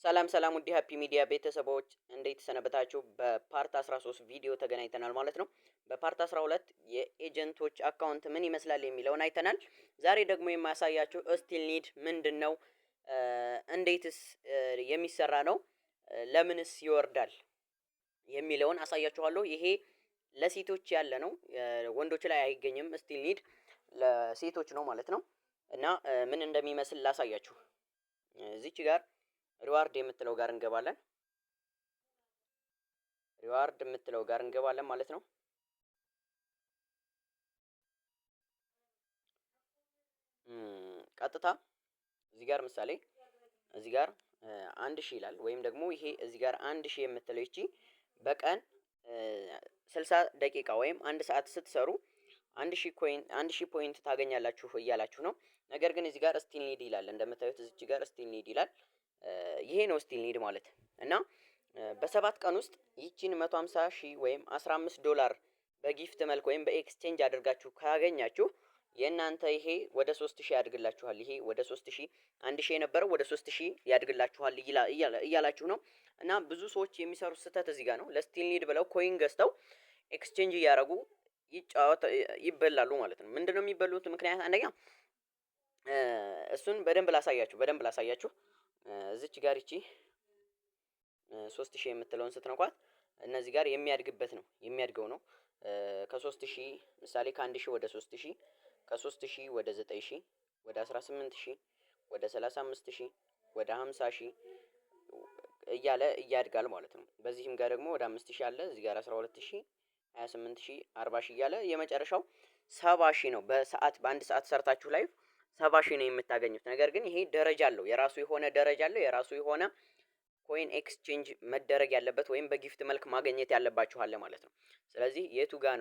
ሰላም ሰላም ውድ ሃፒ ሚዲያ ቤተሰቦች እንዴት ሰነበታችሁ? በፓርት 13 ቪዲዮ ተገናኝተናል ማለት ነው። በፓርት 12 የኤጀንቶች አካውንት ምን ይመስላል የሚለውን አይተናል። ዛሬ ደግሞ የማያሳያችሁ ስቲል ኒድ ምንድነው? እንዴትስ የሚሰራ ነው? ለምንስ ይወርዳል የሚለውን አሳያችኋለሁ። ይሄ ለሴቶች ያለ ነው። ወንዶች ላይ አይገኝም። ስቲል ኒድ ለሴቶች ነው ማለት ነው። እና ምን እንደሚመስል ላሳያችሁ። እዚች ጋር ሪዋርድ የምትለው ጋር እንገባለን። ሪዋርድ የምትለው ጋር እንገባለን ማለት ነው። ቀጥታ እዚህ ጋር ምሳሌ እዚህ ጋር 1000 ይላል። ወይም ደግሞ ይሄ እዚህ ጋር 1000 የምትለው ይቺ በቀን 60 ደቂቃ ወይም 1 ሰዓት ስትሰሩ 1000 ፖይንት ታገኛላችሁ እያላችሁ ነው። ነገር ግን እዚህ ጋር ስቲል ኒድ ይላል። እንደምታዩት እዚህ ጋር ስቲል ኒድ ይላል። ይሄ ነው ስቲል ኒድ ማለት እና በሰባት ቀን ውስጥ ይቺን 150 ሺህ ወይም 15 ዶላር በጊፍት መልክ ወይም በኤክስቼንጅ አድርጋችሁ ካገኛችሁ የእናንተ ይሄ ወደ 3000 ያድግላችኋል። ይሄ ወደ 3000 1000 የነበረው ወደ 3000 ያድግላችኋል እያላችሁ ነው። እና ብዙ ሰዎች የሚሰሩት ስህተት እዚህ ጋር ነው። ለስቲል ኒድ ብለው ኮይን ገዝተው ኤክስቼንጅ እያደረጉ ይበላሉ ማለት ነው። ምንድነው የሚበሉት ምክንያት? አንደኛ እሱን በደንብ ላሳያችሁ። እዚች ጋር ይቺ 3000 የምትለውን ስትነኳት እነዚህ ጋር የሚያድገው ነው። ከ3000 ምሳሌ ከ1000 ወደ 3000 ከ3000 ወደ 9000 ወደ 18000 ወደ 35000 ወደ 50000 እያለ እያድጋል ማለት ነው። በዚህም ጋር ደግሞ ወደ 5000 አለ። እዚህ ጋር 12000 28000 40000 እያለ የመጨረሻው 70000 ነው። በአንድ ሰዓት ሰርታችሁ ላይ 70000 ነው የምታገኙት። ነገር ግን ይሄ ደረጃ አለው። የራሱ የሆነ ደረጃ አለው። የራሱ የሆነ ኮይን ኤክስቼንጅ መደረግ ያለበት ወይም በጊፍት መልክ ማግኘት ያለባችሁ አለ ማለት ነው። ስለዚህ የቱ ጋ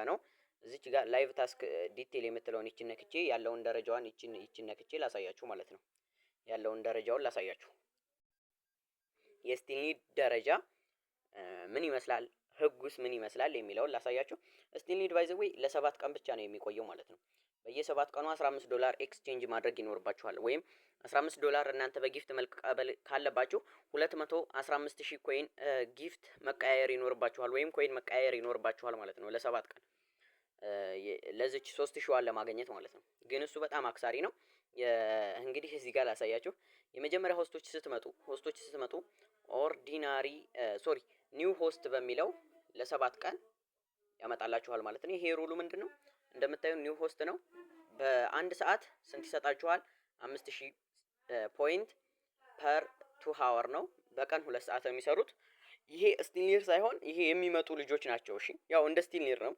ነው? እዚች ጋር ላይቭ ታስክ ዲቴል የምትለውን ይችን ነክቼ ያለውን ደረጃዋን ይችን ነክቼ ላሳያችሁ ማለት ነው። ያለውን ደረጃውን ላሳያችሁ። የስቲል ኒድ ደረጃ ምን ይመስላል፣ ህጉስ ምን ይመስላል የሚለውን ላሳያችሁ። ስቲል ኒድ ባይ ዘ ዌይ ለ7 ቀን ብቻ ነው የሚቆየው ማለት ነው። በየ7 ቀኑ 15 ዶላር ኤክስቼንጅ ማድረግ ይኖርባችኋል። ወይም 15 ዶላር እናንተ በጊፍት መልክ ቀበል ካለባችሁ 215000 ኮይን ጊፍት መቀያየር ይኖርባችኋል ወይም ኮይን መቀያየር ይኖርባችኋል ማለት ነው ለ7 ቀን ለዚች 3000 ለማግኘት ማለት ነው። ግን እሱ በጣም አክሳሪ ነው። እንግዲህ እዚህ ጋር ላሳያችሁ። የመጀመሪያ ሆስቶች ስትመጡ ኦርዲናሪ ኒው ሆስት በሚለው ለ7 ቀን ያመጣላችኋል ማለት ነው። ይሄ ሩሉ ምንድነው? እንደምታዩት ኒው ሆስት ነው። በአንድ ሰዓት ስንት ይሰጣችኋል? 5000 ፖይንት ፐር 2 ሃወር ነው። በቀን 2 ሰዓት ነው የሚሰሩት። ይሄ ስቲል ኒር ሳይሆን ይሄ የሚመጡ ልጆች ናቸው። እሺ ያው እንደ ስቲል ኒር ነው።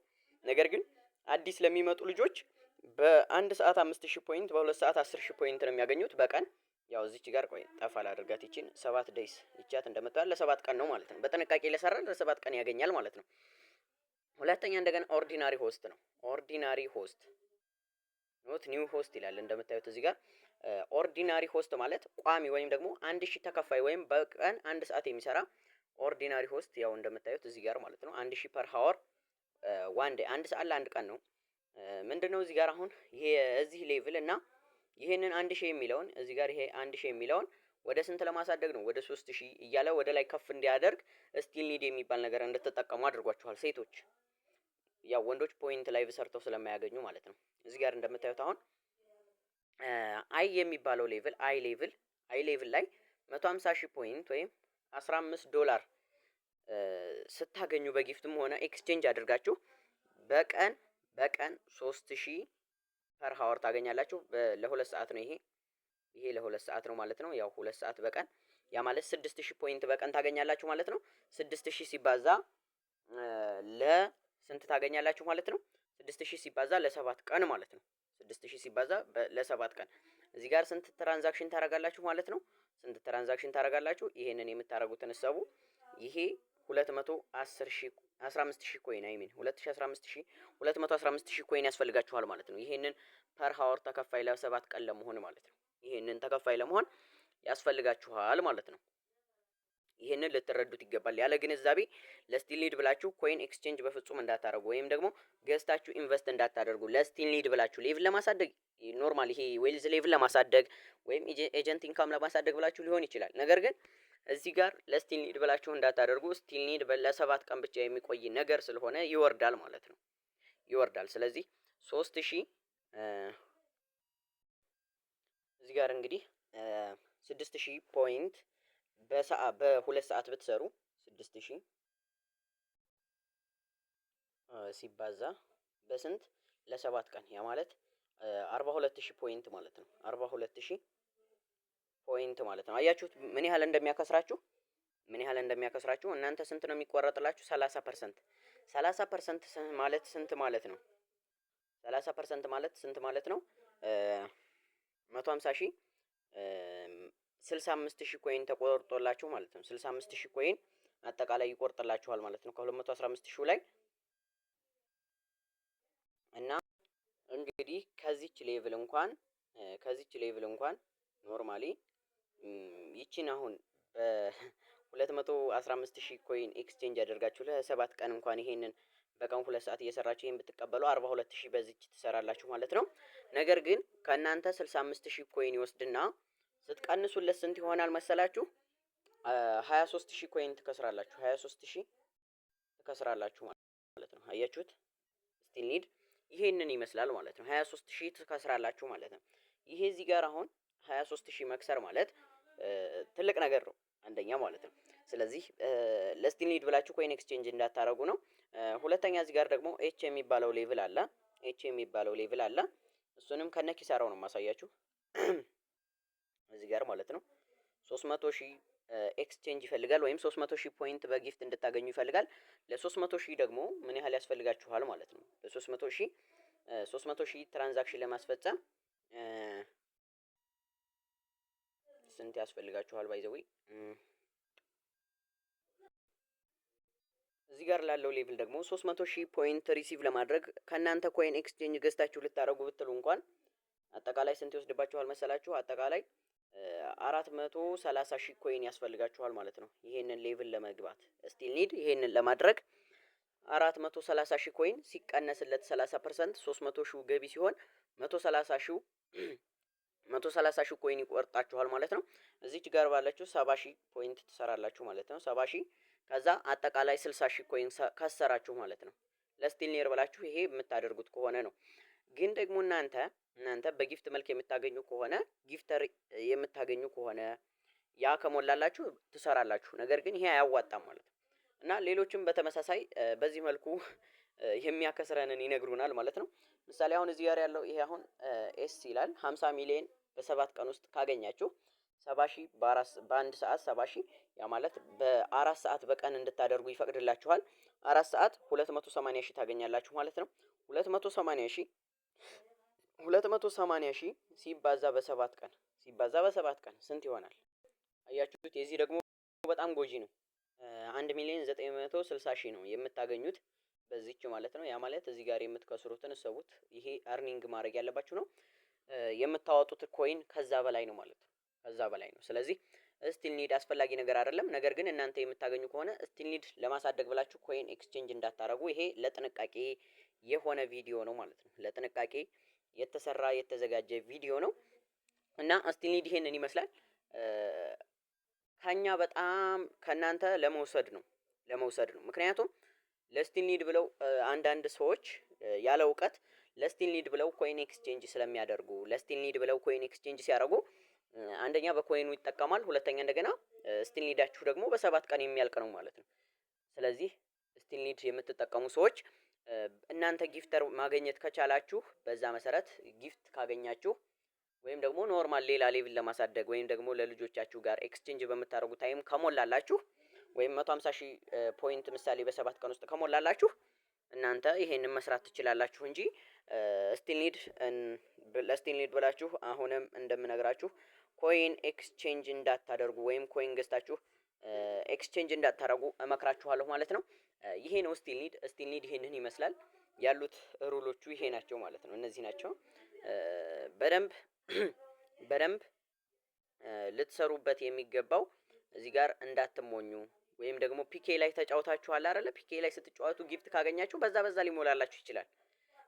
ነገር ግን አዲስ ለሚመጡ ልጆች በአንድ ሰዓት 5000 ፖይንት፣ በሁለት ሰዓት 10000 ፖይንት ነው የሚያገኙት በቀን። ያው እዚች ጋር ቆይ ጠፋ ላድርጋት። ይቺን 7 ዴይስ ይቻት እንደምታዩት ለ7 ቀን ነው ማለት ነው። በጥንቃቄ ለሰራ ለ7 ቀን ያገኛል ማለት ነው። ሁለተኛ እንደገና ኦርዲናሪ ሆስት ነው። ኦርዲናሪ ሆስት ኖት ኒው ሆስት ይላል። እንደምታዩት እዚህ ጋር ኦርዲናሪ ሆስት ማለት ቋሚ ወይም ደግሞ 1000 ተከፋይ ወይም በቀን 1 ሰዓት የሚሰራ ኦርዲናሪ ሆስት ያው እንደምታዩት እዚህ ጋር ማለት ነው። 1000 ፐር ሃወር ዋን ዴይ 1 ሰዓት ለአንድ ቀን ነው። ምንድነው እዚህ ጋር አሁን ይሄ እዚህ ሌቭል እና ይሄንን 1000 የሚለውን እዚህ ጋር ይሄ 1000 የሚለውን ወደ ስንት ለማሳደግ ነው? ወደ 3000 እያለ ወደ ላይ ከፍ እንዲያደርግ ስቲል ኒድ የሚባል ነገር እንድትጠቀሙ አድርጓችኋል ሴቶች። ያው ወንዶች ፖይንት ላይቭ ሰርተው ስለማያገኙ ማለት ነው። እዚህ ጋር እንደምታዩት አሁን አይ የሚባለው ሌቭል አይ ሌቭል ላይ 150000 ፖይንት ወይም 15 ዶላር ስታገኙ በጊፍትም ሆነ ኤክስቼንጅ አድርጋችሁ በቀን 3000 ፐር ሃወር ታገኛላችሁ። ለሁለት ሰዓት ነው ይሄ ለሁለት ሰዓት ነው ማለት ነው። ያው 2 ሰዓት በቀን ያ ማለት 6000 ፖይንት በቀን ታገኛላችሁ ማለት ነው። 6000 ሲባዛ ለስንት ታገኛላችሁ ማለት ነው? 6000 ሲባዛ ለ7 ቀን ማለት ነው። 6000 ሲባዛ ለ7 ቀን እዚህ ጋር ስንት ትራንዛክሽን ታደርጋላችሁ ማለት ነው? ስንት ትራንዛክሽን ታደርጋላችሁ? ይሄንን የምታደርጉትን እሰቡ። ይሄ 15000 ኮይን 215000 ኮይን ያስፈልጋችኋል ማለት ነው። ይሄንን ፐር ሃወር ተከፋይ ለ7 ቀን ለመሆን ማለት ነው። ይሄንን ተከፋይ ለመሆን ያስፈልጋችኋል ማለት ነው። ይሄንን ልትረዱት ይገባል። ያለ ግንዛቤ ለስቲል ኒድ ብላችሁ ኮይን ኤክስቼንጅ በፍጹም እንዳታደርጉ ወይም ደግሞ ገዝታችሁ ኢንቨስት እንዳታደርጉ። ለስቲል ኒድ ብላችሁ ሌቭል ለማሳደግ ኖርማል ይሄ ዌልዝ ሌቭል ለማሳደግ ወይም ኤጀንት ኢንካም ለማሳደግ ብላችሁ ሊሆን ይችላል። ነገር ግን እዚህ ጋር ለስቲል ኒድ ብላችሁ እንዳታደርጉ። ስቲል ኒድ ለሰባት ቀን ብቻ የሚቆይ ነገር ስለሆነ ይወርዳል ማለት ነው፣ ይወርዳል። ስለዚህ 3000 እዚህ ጋር እንግዲህ 6000 ፖይንት በሁለት ሰዓት ብትሰሩ 6000 ሲባዛ በስንት ለሰባት ቀን ያ ማለት 42000 ፖይንት ማለት ነው። 42000 ፖይንት ማለት ነው። አያችሁት ምን ያህል እንደሚያከስራችሁ፣ ምን ያህል እንደሚያከስራችሁ። እናንተ ስንት ነው የሚቆረጥላችሁ? 30%። 30% ማለት ስንት ማለት ነው? 30% ማለት ስንት ማለት ነው? 150000 65000 ኮይን ተቆርጦላችሁ ማለት ነው። 65000 ኮይን አጠቃላይ ይቆርጥላችኋል ማለት ነው ከ215000 ላይ እና እንግዲህ ከዚች ሌቭል እንኳን ኖርማሊ ይቺን አሁን በ215000 ኮይን ኤክስቼንጅ ያደርጋችሁ ለሰባት ቀን እንኳን ይሄንን በቀን 2 ሰዓት እየሰራችሁ ይሄን ብትቀበሉ 42000 በዚች ትሰራላችሁ ማለት ነው። ነገር ግን ከእናንተ 65000 ኮይን ይወስድና ስትቀንሱለት ስንት ይሆናል መሰላችሁ? 23000 ኮይን ትከስራላችሁ። 23000 ትከስራላችሁ ማለት ነው። አያችሁት? ስቲል ኒድ ይሄንን ይመስላል ማለት ነው። 23000 ትከስራላችሁ ማለት ነው። ይሄ እዚህ ጋር አሁን 23000 መክሰር ማለት ትልቅ ነገር ነው፣ አንደኛ ማለት ነው። ስለዚህ ለስቲል ኒድ ብላችሁ ኮይን ኤክስቼንጅ እንዳታረጉ ነው። ሁለተኛ እዚህ ጋር ደግሞ ኤች የሚባለው ሌቭል አለ። ኤች የሚባለው ሌቭል አለ። እሱንም ከነ ኪሳራው ነው ማሳያችሁ እዚህ ጋር ማለት ነው። 300000 ኤክስቼንጅ ይፈልጋል ወይም 300000 ፖይንት በጊፍት እንድታገኙ ይፈልጋል። ለ300000 ደግሞ ምን ያህል ያስፈልጋችኋል ማለት ነው? ለ300000 ትራንዛክሽን ለማስፈጸም ስንት ያስፈልጋችኋል? ባይ ዘ ዌይ እዚህ ጋር ላለው ሌቭል ደግሞ 300000 ፖይንት ሪሲቭ ለማድረግ ከእናንተ ኮይን ኤክስቼንጅ ገዝታችሁ ልታደርጉ ብትሉ እንኳን አጠቃላይ ስንት ይወስድባችኋል መሰላችሁ? አጠቃላይ 430,000 ኮይን ያስፈልጋችኋል ማለት ነው። ይሄንን ሌቭል ለመግባት ስቲል ኒድ ይሄንን ለማድረግ 430,000 ኮይን ሲቀነስለት 30% 300,000 ገቢ ሲሆን 130,000 ኮይን ይቆርጣችኋል ማለት ነው። እዚች ጋር ባላችሁ 70,000 ፖይንት ትሰራላችሁ ማለት ነው። 70,000 ከዛ አጠቃላይ 60,000 ኮይን ከሰራችሁ ማለት ነው። ለስቲል ኒድ ብላችሁ ይሄ የምታደርጉት ከሆነ ነው። ግን ደግሞ እናንተ በጊፍት መልክ የምታገኙ ከሆነ ጊፍተር የምታገኙ ከሆነ ያ ከሞላላችሁ ትሰራላችሁ። ነገር ግን ይሄ አያዋጣም ማለት ነው። እና ሌሎችም በተመሳሳይ በዚህ መልኩ የሚያከስረንን ይነግሩናል ማለት ነው። ምሳሌ አሁን እዚህ ጋር ያለው ይሄ አሁን ኤስ ይላል 50 ሚሊዮን በሰባት ቀን ውስጥ ካገኛችሁ 70,000 በአንድ ሰዓት 70,000 ያ ማለት በአራት ሰዓት በቀን እንድታደርጉ ይፈቅድላችኋል። 4 ሰዓት 280,000 ታገኛላችሁ ማለት ነው። 280,000 ሲባዛ በሰባት ቀን ስንት ይሆናል? አያችሁት? የዚህ ደግሞ በጣም ጎጂ ነው። 1,960,000 ነው የምታገኙት በዚች ማለት ነው። ያ ማለት እዚህ ጋር የምትከስሩትን እሰቡት። ይሄ አርኒንግ ማድረግ ያለባችሁ ነው። የምታወጡት ኮይን ከዛ በላይ ነው ማለት ነው። ከዛ በላይ ነው። ስለዚህ ስቲል ኒድ አስፈላጊ ነገር አይደለም። ነገር ግን እናንተ የምታገኙ ከሆነ ስቲል ኒድ ለማሳደግ ብላችሁ ኮይን ኤክስቼንጅ እንዳታረጉ። ይሄ ለጥንቃቄ የሆነ ቪዲዮ ነው ማለት ነው። ለጥንቃቄ የተሰራ የተዘጋጀ ቪዲዮ ነው እና ስቲል ኒድ ይሄንን ይመስላል። ከኛ በጣም ከናንተ ለመውሰድ ነው። ምክንያቱም ለስቲል ኒድ ብለው አንዳንድ ሰዎች ያለ እውቀት ለስቲል ኒድ ብለው ኮይን ኤክስቼንጅ ስለሚያደርጉ ለስቲል ኒድ ብለው ኮይን ኤክስቼንጅ ሲያደርጉ አንደኛ በኮይኑ ይጠቀማል፣ ሁለተኛ እንደገና ስቲል ኒዳችሁ ደግሞ በሰባት ቀን የሚያልቅ ነው ማለት ነው። ስለዚህ ስቲል ኒድ የምትጠቀሙ ሰዎች እናንተ ጊፍተር ማግኘት ከቻላችሁ በዛ መሰረት ጊፍት ካገኛችሁ ወይም ደግሞ ኖርማል ሌላ ሌቭል ለማሳደግ ወይም ደግሞ ለልጆቻችሁ ጋር ኤክስቼንጅ በምታደርጉ ታይም ከሞላላችሁ ወይም 150,000 ፖይንት ምሳሌ በሰባት ቀን ውስጥ ከሞላላችሁ እናንተ ይሄንን መስራት ትችላላችሁ እንጂ ስቲል ኒድ ለስቲል ኒድ ብላችሁ አሁንም እንደምነግራችሁ ኮይን ኤክስቼንጅ እንዳታደርጉ ወይም ኮይን ገዝታችሁ ኤክስቼንጅ እንዳታደርጉ እመክራችኋለሁ ማለት ነው። ይሄ ነው ስቲል ኒድ ይሄንን ይመስላል። ያሉት ሩሎቹ ይሄ ናቸው ማለት ነው። እነዚህ ናቸው። በደንብ ልትሰሩበት የሚገባው እዚህ ጋር እንዳትሞኙ ወይም ደግሞ ፒኬ ላይ ተጫውታችኋል አይደለ? ፒኬ ላይ ስትጫወቱ ጊፍት ካገኛችሁ በዛ ሊሞላላችሁ ይችላል።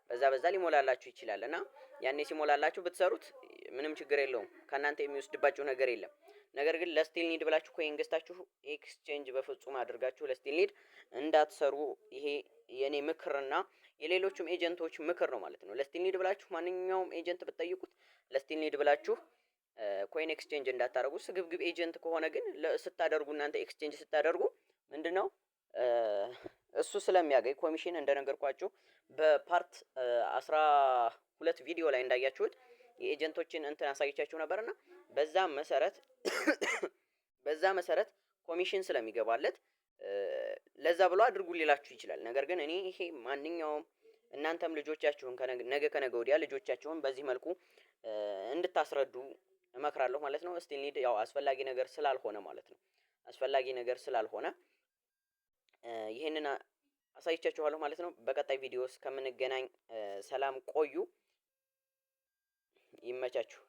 በዛ ሊሞላላችሁ ይችላል እና ያኔ ሲሞላላችሁ ብትሰሩት ምንም ችግር የለውም። ከእናንተ የሚወስድባችሁ ነገር የለም። ነገር ግን ለስቲል ኒድ ብላችሁ ኮይን ገዝታችሁ ኤክስቼንጅ በፍጹም አድርጋችሁ ለስቲል ኒድ እንዳትሰሩ። ይሄ የኔ ምክርና የሌሎችም ኤጀንቶች ምክር ነው ማለት ነው። ለስቲል ኒድ ብላችሁ ማንኛውም ኤጀንት ብትጠይቁት ለስቲል ኒድ ብላችሁ ኮይን ኤክስቼንጅ እንዳታደርጉ። ስግብግብ ኤጀንት ከሆነ ግን ስታደርጉ እናንተ ኤክስቼንጅ ስታደርጉ ምንድነው እሱ ስለሚያገኝ ኮሚሽን እንደነገርኳችሁ በፓርት 12 ቪዲዮ ላይ እንዳያችሁት የኤጀንቶችን እንትን አሳይቻችሁ ነበርና በዛ መሰረት ኮሚሽን ስለሚገባለት ለዛ ብሎ አድርጉ ሊላችሁ ይችላል። ነገር ግን እኔ ይሄ ማንኛውም እናንተም ልጆቻችሁን ነገ ከነገ ወዲያ ልጆቻችሁን በዚህ መልኩ እንድታስረዱ እመክራለሁ ማለት ነው። ስቲል ኒድ ያው አስፈላጊ ነገር ስላልሆነ ማለት ነው። አስፈላጊ ነገር ስላልሆነ ይሄንን አሳይቻችኋለሁ ማለት ነው። በቀጣይ ቪዲዮ እስከምንገናኝ ሰላም ቆዩ። ይመቻችሁ።